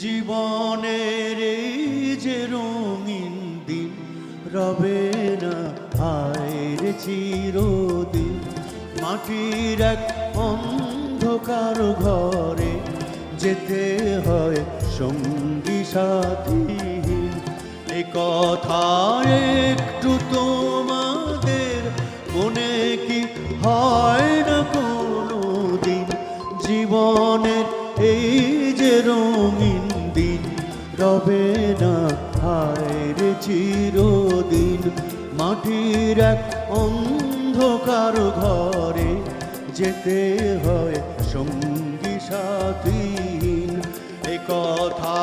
জীবনের এই যে রঙিন দিন রবে না আয়ের চিরদিন। মাটির এক অন্ধকার ঘরে যেতে হয় সঙ্গী সাথীহীন। এ কথা একটু তোমাদের মনে কি হয় না কোনো দিন? জীবনের এই যে রঙিন দিন রবে না হায় চিরদিন। মাটির এক অন্ধকার ঘরে যেতে হয় সঙ্গী সাথীহীন। এ কথা